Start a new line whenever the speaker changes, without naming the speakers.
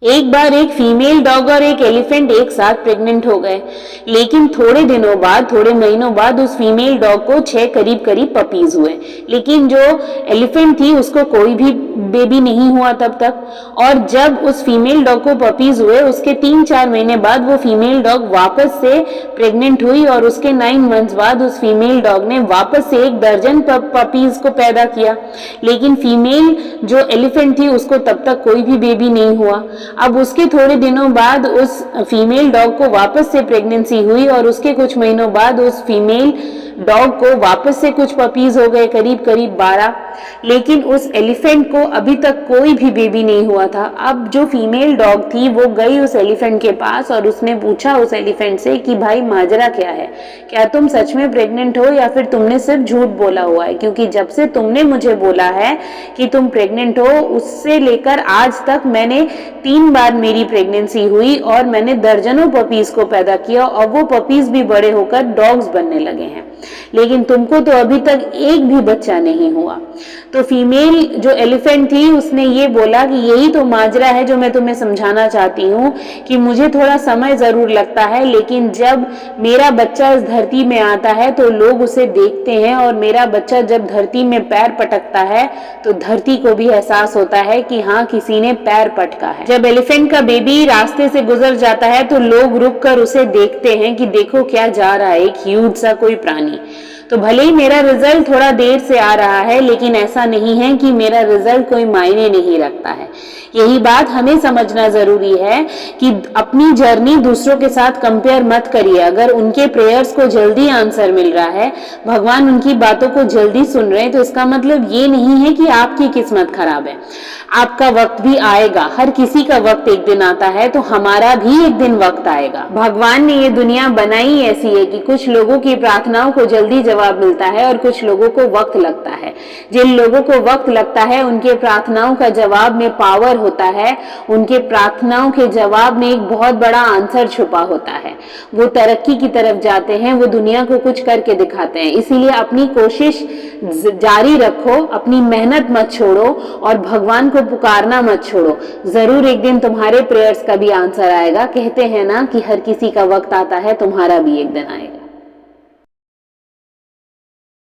एक बार एक female dog और एक एलिफेंट एक साथ प्रेग्नेंट हो गए, लेकिन थोड़े दिनों बाद, थोड़े महीनों बाद उस फीमेल डॉग को 6 करीब करीब पपीज हुए, लेकिन जो एलिफेंट थी उसको कोई भी बेबी नहीं हुआ तब तक। और जब उस फीमेल डॉग को पपीज हुए, उसके 3-4 महीने बाद वो फीमेल डॉग वापस से प्रेग्नेंट हुई और उसके 9 मंथ्स बाद उस फीमेल डॉग ने वापस से 1 दर्जन पपीज को पैदा किया, लेकिन फीमेल जो एलिफेंट थी उसको तब तक कोई भी बेबी नहीं हुआ। अब उसके थोड़े दिनों बाद उस फीमेल डॉग को वापस से प्रेगनेंसी हुई और उसके कुछ महीनों बाद उस फीमेल डॉग को वापस से कुछ पपीज हो गए, करीब करीब 12, लेकिन उस एलिफेंट को अभी तक कोई भी बेबी नहीं हुआ था। अब जो फीमेल डॉग थी वो गई उस एलिफेंट के पास और उसने पूछा उस एलिफेंट से कि भाई माजरा क्या है, क्या तुम सच में प्रेग्नेंट हो या फिर तुमने सिर्फ झूठ बोला हुआ है, क्योंकि जब से तुमने मुझे बोला है कि तुम प्रेग्नेंट हो उससे लेकर आज तक मैंने 3 बार मेरी प्रेगनेंसी हुई और मैंने दर्जनों पपीज को पैदा किया और वो पपीज भी बड़े होकर डॉग्स बनने लगे हैं, लेकिन तुमको तो अभी तक एक भी बच्चा नहीं हुआ। तो फीमेल जो एलिफेंट थी उसने ये बोला कि यही तो माजरा है जो मैं तुम्हें समझाना चाहती हूँ कि मुझे थोड़ा समय जरूर लगता है, लेकिन जब मेरा बच्चा इस धरती में आता है तो लोग उसे देखते हैं और मेरा बच्चा जब धरती में पैर पटकता है तो धरती को भी एहसास होता है कि हाँ किसी ने पैर पटका है। जब एलिफेंट का बेबी रास्ते से गुजर जाता है तो लोग रुक कर उसे देखते हैं कि देखो क्या जा रहा है, एक ह्यूज सा कोई प्राणी। तो भले ही मेरा रिजल्ट थोड़ा देर से आ रहा है, लेकिन ऐसा नहीं है कि मेरा रिजल्ट कोई मायने नहीं रखता है। यही बात हमें समझना जरूरी है कि अपनी जर्नी दूसरों के साथ कंपेयर मत करिए। अगर उनके प्रेयर्स को जल्दी आंसर मिल रहा है, भगवान उनकी बातों को जल्दी सुन रहे हैं, तो इसका मतलब ये नहीं है कि आपकी किस्मत खराब है। आपका वक्त भी आएगा, हर किसी का वक्त एक दिन आता है, तो हमारा भी एक दिन वक्त आएगा। भगवान ने ये दुनिया बनाई ऐसी है कि कुछ लोगों की प्रार्थनाओं को जल्दी जवाब मिलता है और कुछ लोगों को वक्त लगता है। जिन लोगों को वक्त लगता है उनके प्रार्थनाओं का जवाब में पावर होता है, उनके प्रार्थनाओं के जवाब में एक बहुत बड़ा आंसर छुपा होता है। वो तरक्की की तरफ जाते हैं, वो दुनिया को कुछ करके दिखाते हैं। इसीलिए अपनी कोशिश जारी रखो, अपनी मेहनत मत छोड़ो और भगवान को पुकारना मत छोड़ो। जरूर एक दिन तुम्हारे प्रेयर्स का भी आंसर आएगा। कहते हैं ना कि हर किसी का वक्त आता है, तुम्हारा भी एक दिन आएगा।